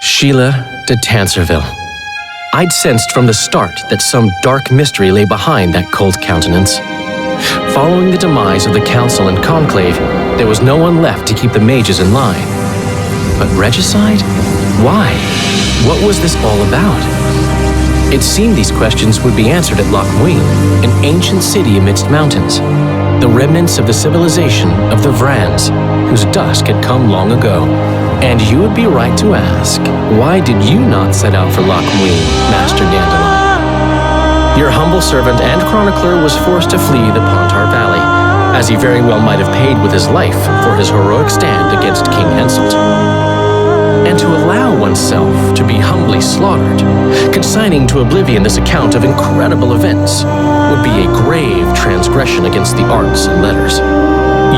Sheila de Tanserville. I'd sensed from the start that some dark mystery lay behind that cold countenance. Following the demise of the council and conclave, there was no one left to keep the mages in line. But regicide? Why? What was this all about? It seemed these questions would be answered at Loch Muin, an ancient city amidst mountains, the remnants of the civilization of the Vrans, whose dusk had come long ago. And you would be right to ask, why did you not set out for Loch Muin, Master Dandelion? Your humble servant and chronicler was forced to flee the Pontar Valley, as he very well might have paid with his life for his heroic stand against King Henselt. And to allow oneself to be humbly slaughtered, consigning to oblivion this account of incredible events, would be a grave transgression against the arts and letters.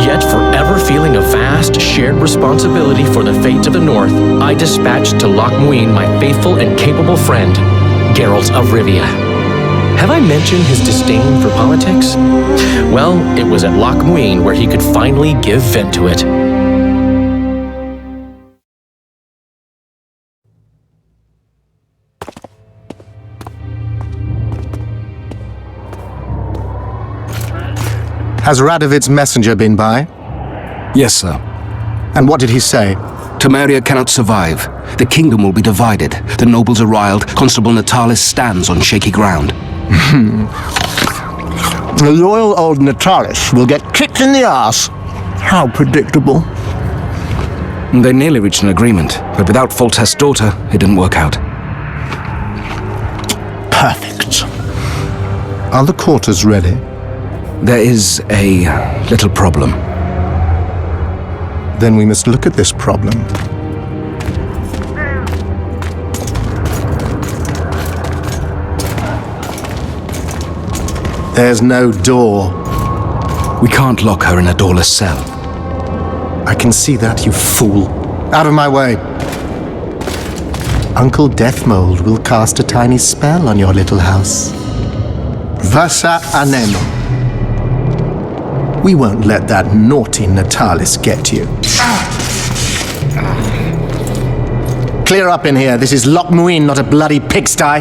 Yet forever feeling a vast shared responsibility for the fate of the North, I dispatched to Loch Muin my faithful and capable friend, Geralt of Rivia. Have I mentioned his disdain for politics? Well, it was at Loch Muin where he could finally give vent to it. Has Radovid's messenger been by? Yes, sir. And what did he say? Temeria cannot survive. The kingdom will be divided. The nobles are riled. Constable Natalis stands on shaky ground. The loyal old Natalis will get kicked in the arse. How predictable. They nearly reached an agreement, but without Foltest's daughter, it didn't work out. Perfect. Are the quarters ready? There is a little problem. Then we must look at this problem. There's no door. We can't lock her in a doorless cell. I can see that, you fool. Out of my way. Uncle Deathmold will cast a tiny spell on your little house. Vasa Anemo. We won't let that naughty Natalis get you. Clear up in here. This is Loch Muin, not a bloody pigsty.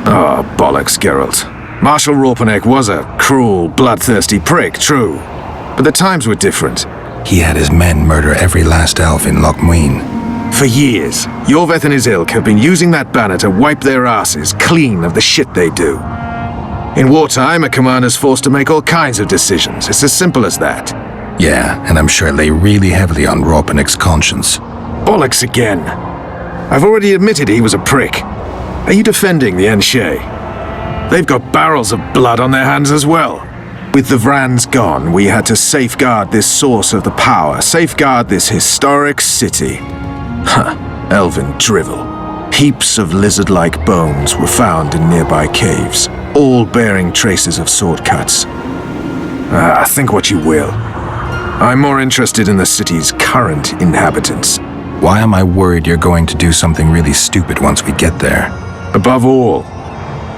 Oh, bollocks, Geralt. Marshal Raupenek was a cruel, bloodthirsty prick, true. But the times were different. He had his men murder every last elf in Loch Muin. For years, Yorveth and his ilk have been using that banner to wipe their asses clean of the shit they do. In wartime, a commander's forced to make all kinds of decisions. It's as simple as that. Yeah, and I'm sure it lay really heavily on Raupenek's conscience. Bollocks again. I've already admitted he was a prick. Are you defending the Enshe? They've got barrels of blood on their hands as well. With the Vrans gone, we had to safeguard this source of the power, safeguard this historic city. Huh, elven drivel. Heaps of lizard-like bones were found in nearby caves, all bearing traces of sword cuts. Think what you will. I'm more interested in the city's current inhabitants. Why am I worried you're going to do something really stupid once we get there? Above all,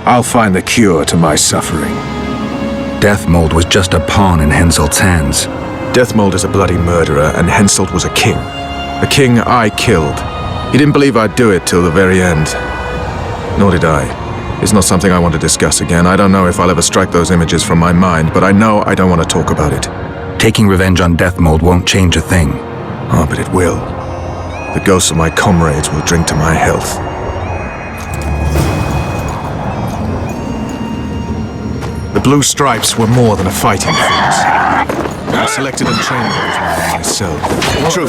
I'll find the cure to my suffering. Deathmold was just a pawn in Henselt's hands. Deathmold is a bloody murderer, and Henselt was a king. A king I killed. He didn't believe I'd do it till the very end. Nor did I. It's not something I want to discuss again. I don't know if I'll ever strike those images from my mind, but I know I don't want to talk about it. Taking revenge on Deathmold won't change a thing. Oh, but it will. The ghosts of my comrades will drink to my health. The Blue Stripes were more than a fighting force. I selected and trained those men myself. True.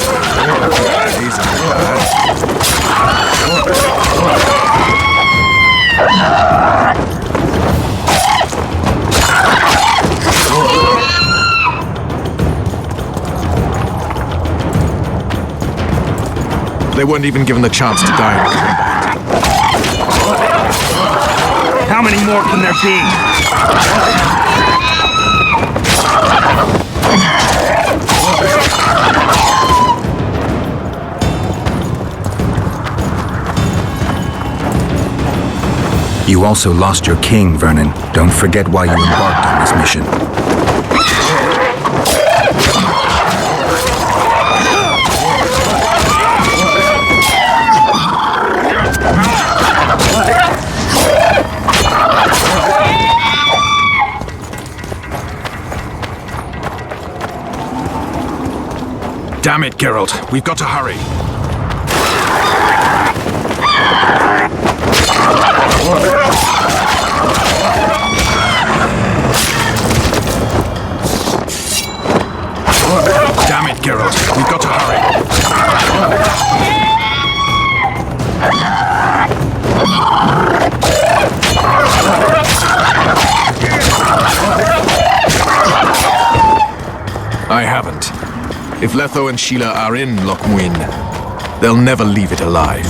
They weren't even given the chance to die in combat. How many more can there be? You also lost your king, Vernon. Don't forget why you embarked on this mission. Damn it, Geralt. We've got to hurry. Damn it, Geralt. We've got to hurry. I haven't. If Letho and Sheila are in Loch Muin, they'll never leave it alive.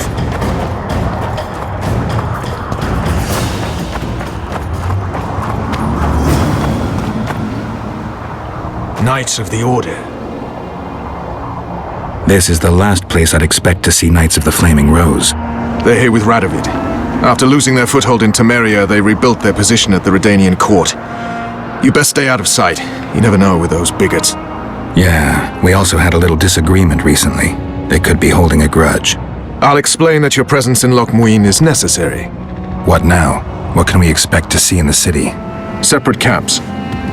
Knights of the Order. This is the last place I'd expect to see Knights of the Flaming Rose. They're here with Radovid. After losing their foothold in Temeria, they rebuilt their position at the Redanian court. You best stay out of sight. You never know with those bigots. Yeah, we also had a little disagreement recently. They could be holding a grudge. I'll explain that your presence in Loch Muin is necessary. What now? What can we expect to see in the city? Separate camps,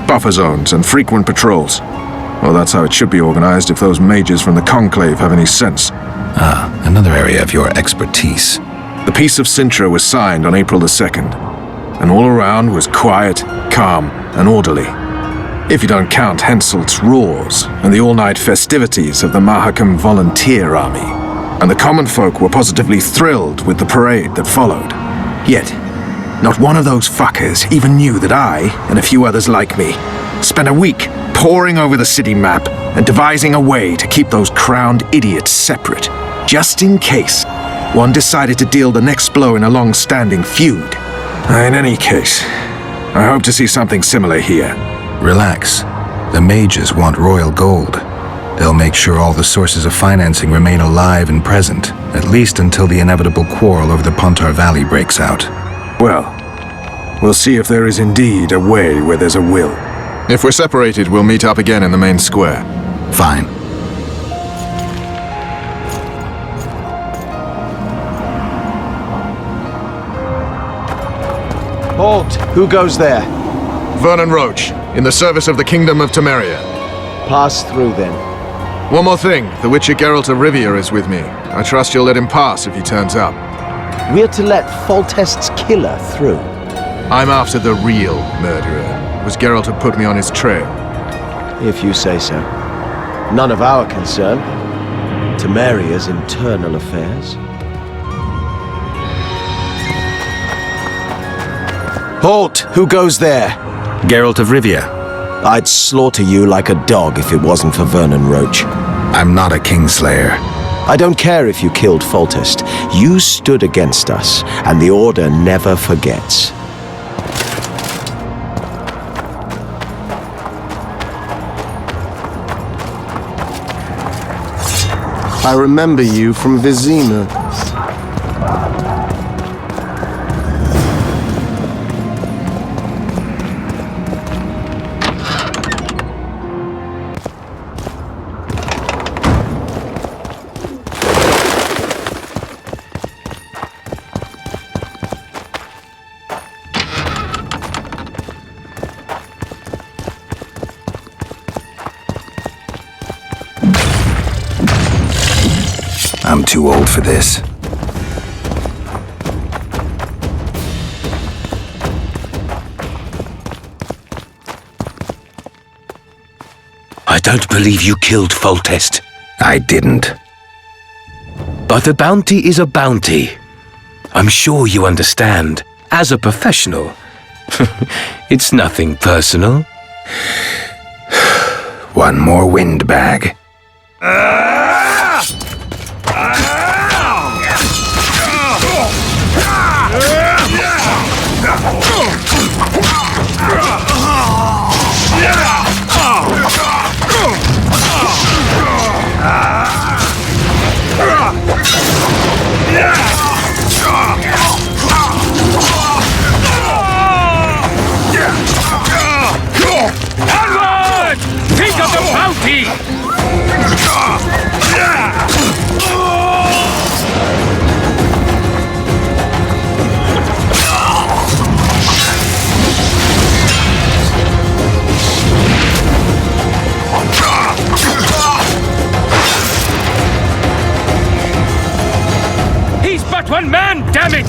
buffer zones, and frequent patrols. Well, that's how it should be organized if those mages from the Conclave have any sense. Ah, another area of your expertise. The Peace of Sintra was signed on April the 2nd, and all around was quiet, calm, and orderly. If you don't count Henselt's roars and the all-night festivities of the Mahakam Volunteer Army. And the common folk were positively thrilled with the parade that followed. Yet, not one of those fuckers even knew that I, and a few others like me, spent a week poring over the city map and devising a way to keep those crowned idiots separate, just in case one decided to deal the next blow in a long-standing feud. In any case, I hope to see something similar here. Relax. The mages want royal gold. They'll make sure all the sources of financing remain alive and present, at least until the inevitable quarrel over the Pontar Valley breaks out. Well, we'll see if there is indeed a way where there's a will. If we're separated, we'll meet up again in the main square. Fine. Halt! Who goes there? Vernon Roach, in the service of the Kingdom of Temeria. Pass through then. One more thing, the Witcher Geralt of Rivia is with me. I trust you'll let him pass if he turns up. We're to let Foltest's killer through. I'm after the real murderer. Was Geralt had put me on his trail. If you say so. None of our concern. Temeria's internal affairs. Halt! Who goes there? Geralt of Rivia. I'd slaughter you like a dog if it wasn't for Vernon Roach. I'm not a Kingslayer. I don't care if you killed Foltest. You stood against us, and the Order never forgets. I remember you from Vizima. I'm too old for this. I don't believe you killed Foltest. I didn't. But a bounty is a bounty. I'm sure you understand. As a professional, it's nothing personal. One more windbag. but one man, damn it!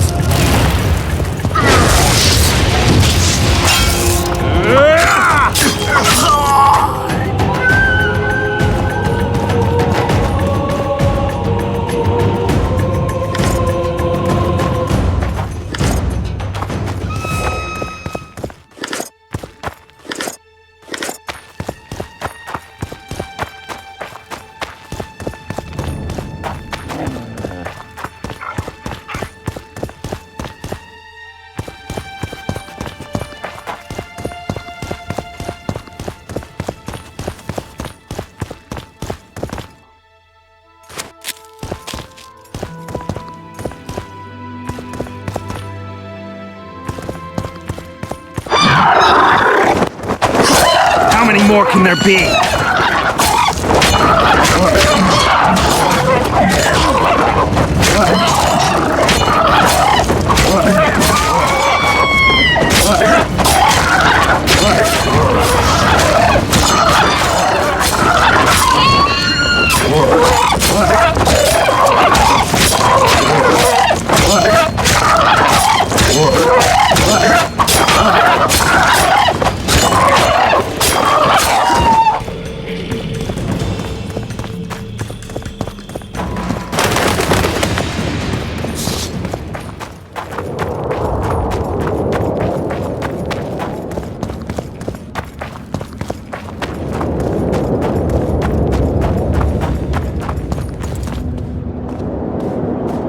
How many more can there be?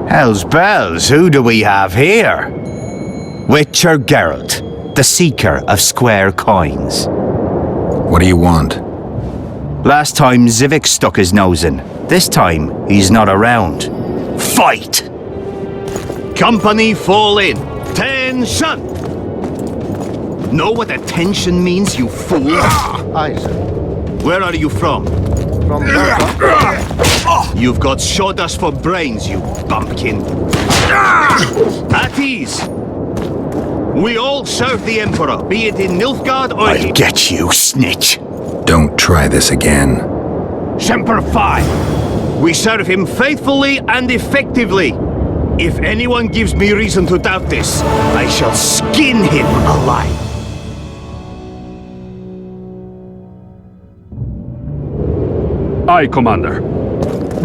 Hell's bells, who do we have here? Witcher Geralt, the seeker of square coins. What do you want? Last time Zivik stuck his nose in. This time, he's not around. Fight! Company fall in. Tension! Know what attention means, you fool? Aye, sir. Where are you from? From You've got sawdust for brains, you bumpkin. At ease. We all serve the Emperor, be it in Nilfgaard or... I'll get you, snitch. Don't try this again. Semper Fi. We serve him faithfully and effectively. If anyone gives me reason to doubt this, I shall skin him alive. Aye, Commander.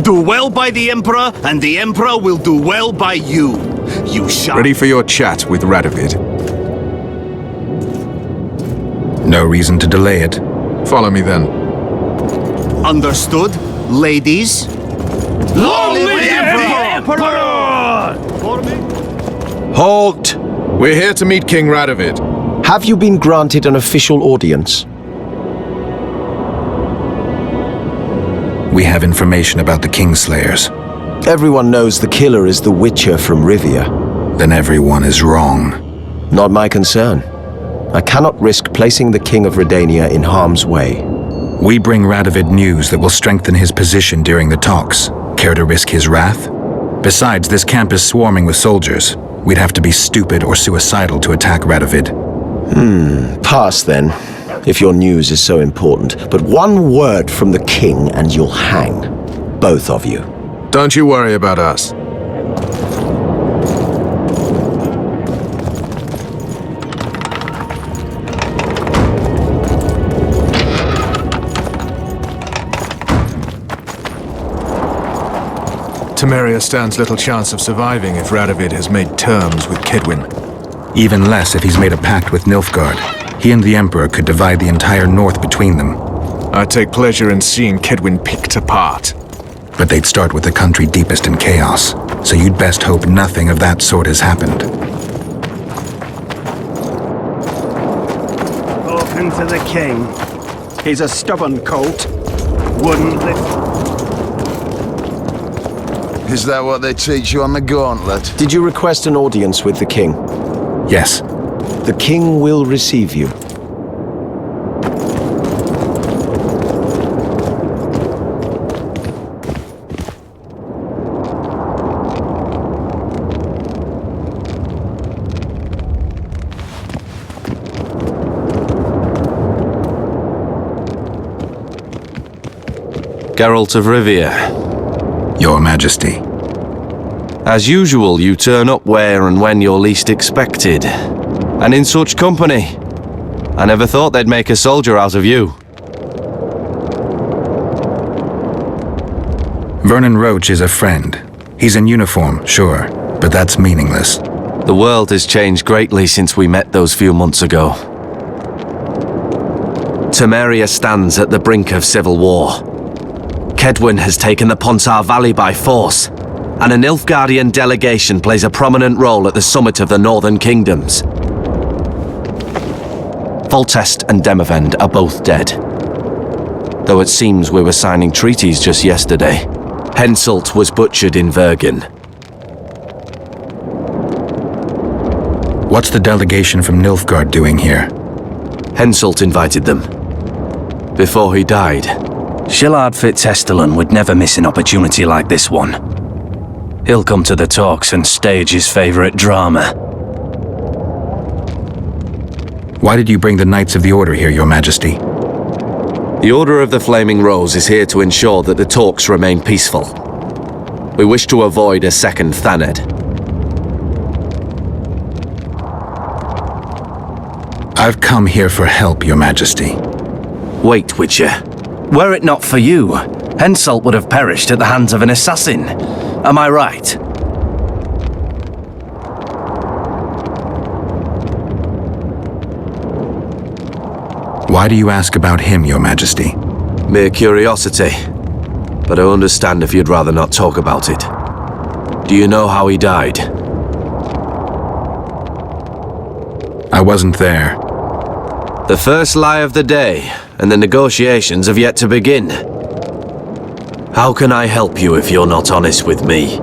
Do well by the Emperor, and the Emperor will do well by you. You shall... Ready for your chat with Radovid. No reason to delay it. Follow me then. Understood, ladies? Long live the Emperor! Halt! We're here to meet King Radovid. Have you been granted an official audience? We have information about the Kingslayers. Everyone knows the killer is the Witcher from Rivia. Then everyone is wrong. Not my concern. I cannot risk placing the King of Redania in harm's way. We bring Radovid news that will strengthen his position during the talks. Care to risk his wrath? Besides, this camp is swarming with soldiers. We'd have to be stupid or suicidal to attack Radovid. Pass then, if your news is so important. But one word from the King and you'll hang. Both of you. Don't you worry about us. Temeria stands little chance of surviving if Radovid has made terms with Kedwin. Even less if he's made a pact with Nilfgaard. He and the Emperor could divide the entire north between them. I take pleasure in seeing Kedwin picked apart. But they'd start with the country deepest in chaos, so you'd best hope nothing of that sort has happened. Open to the king. He's a stubborn colt. Wouldn't lift. Is that what they teach you on the gauntlet? Did you request an audience with the King? Yes. The King will receive you. Geralt of Rivia. Your Majesty. As usual, you turn up where and when you're least expected. And in such company. I never thought they'd make a soldier out of you. Vernon Roach is a friend. He's in uniform, sure, but that's meaningless. The world has changed greatly since we met those few months ago. Temeria stands at the brink of civil war. Kedwin has taken the Pontar Valley by force, and a Nilfgaardian delegation plays a prominent role at the summit of the Northern Kingdoms. Foltest and Demavend are both dead. Though it seems we were signing treaties just yesterday. Henselt was butchered in Vergen. What's the delegation from Nilfgaard doing here? Henselt invited them. Before he died. Shillard Fitzestelin would never miss an opportunity like this one. He'll come to the talks and stage his favorite drama. Why did you bring the Knights of the Order here, Your Majesty? The Order of the Flaming Rose is here to ensure that the talks remain peaceful. We wish to avoid a second Thaned. I've come here for help, Your Majesty. Wait, Witcher. Were it not for you, Henselt would have perished at the hands of an assassin. Am I right? Why do you ask about him, Your Majesty? Mere curiosity. But I understand if you'd rather not talk about it. Do you know how he died? I wasn't there. The first lie of the day, and the negotiations have yet to begin. How can I help you if you're not honest with me?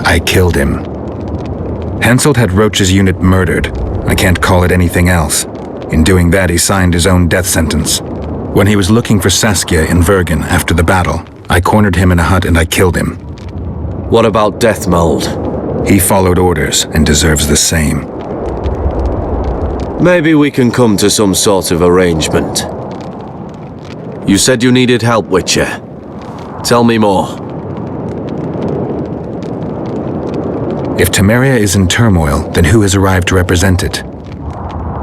I killed him. Henselt had Roach's unit murdered. I can't call it anything else. In doing that, he signed his own death sentence. When he was looking for Saskia in Vergen after the battle, I cornered him in a hut and I killed him. What about Deathmold? He followed orders and deserves the same. Maybe we can come to some sort of arrangement. You said you needed help, Witcher. Tell me more. If Temeria is in turmoil, then who has arrived to represent it?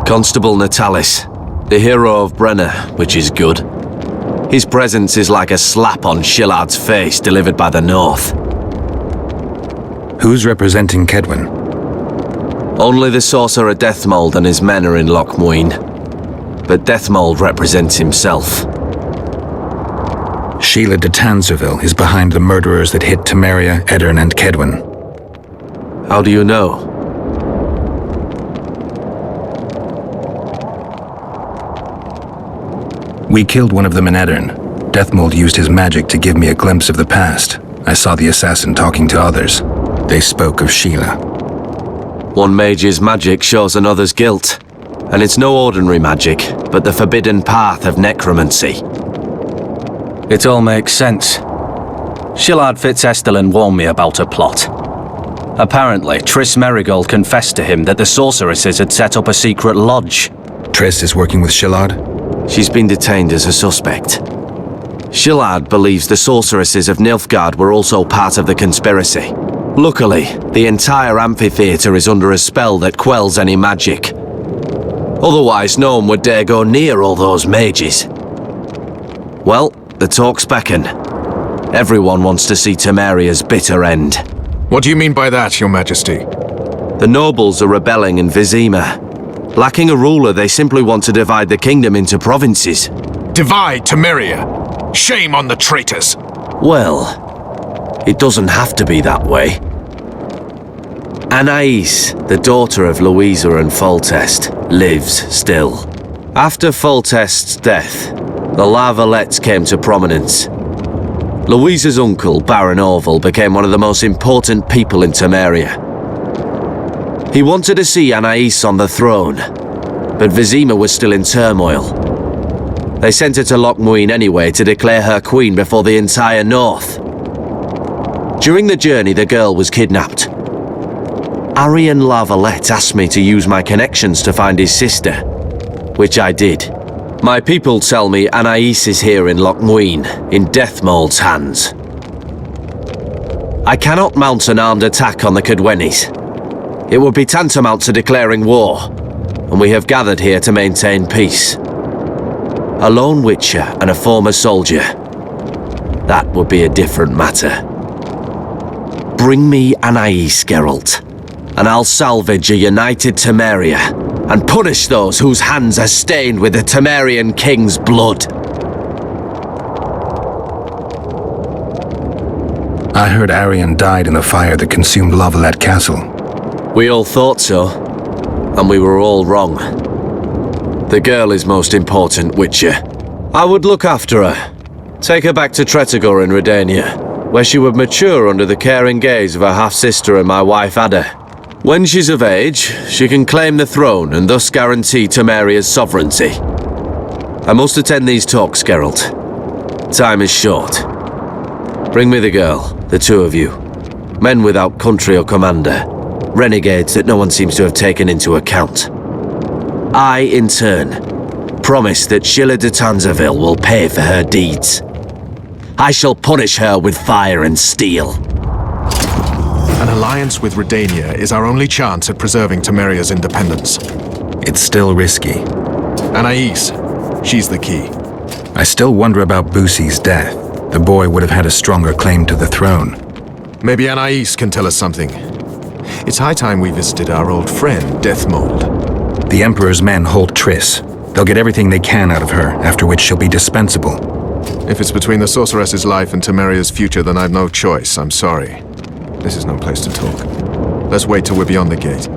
Constable Natalis, the hero of Brenner, which is good. His presence is like a slap on Shillard's face delivered by the North. Who's representing Kedwin? Only the sorcerer Deathmold and his men are in Lochmuin. But Deathmold represents himself. Sheila de Tanserville is behind the murderers that hit Temeria, Eddern, and Kedwin. How do you know? We killed one of them in Eddern. Deathmold used his magic to give me a glimpse of the past. I saw the assassin talking to others. They spoke of Sheila. One mage's magic shows another's guilt. And it's no ordinary magic, but the forbidden path of necromancy. It all makes sense. Shillard Fitzestelin warned me about a plot. Apparently, Triss Merigold confessed to him that the sorceresses had set up a secret lodge. Triss is working with Shillard? She's been detained as a suspect. Shillard believes the sorceresses of Nilfgaard were also part of the conspiracy. Luckily, the entire amphitheater is under a spell that quells any magic. Otherwise, no one would dare go near all those mages. Well, the talks beckon. Everyone wants to see Temeria's bitter end. What do you mean by that, Your Majesty? The nobles are rebelling in Vizima. Lacking a ruler, they simply want to divide the kingdom into provinces. Divide Temeria! Shame on the traitors! Well, it doesn't have to be that way. Anais, the daughter of Louisa and Foltest, lives still. After Foltest's death, the La Valettes came to prominence. Louisa's uncle, Baron Orville, became one of the most important people in Temeria. He wanted to see Anais on the throne, but Vizima was still in turmoil. They sent her to Lochmuin anyway to declare her queen before the entire north. During the journey, the girl was kidnapped. Arian La Valette asked me to use my connections to find his sister, which I did. My people tell me Anais is here in Lochmuin, in Deathmold's hands. I cannot mount an armed attack on the Cadwennis. It would be tantamount to declaring war, and we have gathered here to maintain peace. A lone witcher and a former soldier. That would be a different matter. Bring me Anais, Geralt, and I'll salvage a united Temeria and punish those whose hands are stained with the Temerian king's blood. I heard Arian died in the fire that consumed Lavalette Castle. We all thought so, and we were all wrong. The girl is most important, Witcher. I would look after her. Take her back to Tretogor in Redania, where she would mature under the caring gaze of her half-sister and my wife Ada. When she's of age, she can claim the throne and thus guarantee Temeria's sovereignty. I must attend these talks, Geralt. Time is short. Bring me the girl, the two of you. Men without country or commander. Renegades that no one seems to have taken into account. I, in turn, promise that Sheila de Tanzerville will pay for her deeds. I shall punish her with fire and steel. An alliance with Redania is our only chance at preserving Temeria's independence. It's still risky. Anais, she's the key. I still wonder about Boosie's death. The boy would have had a stronger claim to the throne. Maybe Anais can tell us something. It's high time we visited our old friend, Deathmold. The Emperor's men hold Triss. They'll get everything they can out of her, after which she'll be dispensable. If it's between the sorceress's life and Temeria's future, then I've no choice. I'm sorry. This is no place to talk. Let's wait till we're beyond the gate.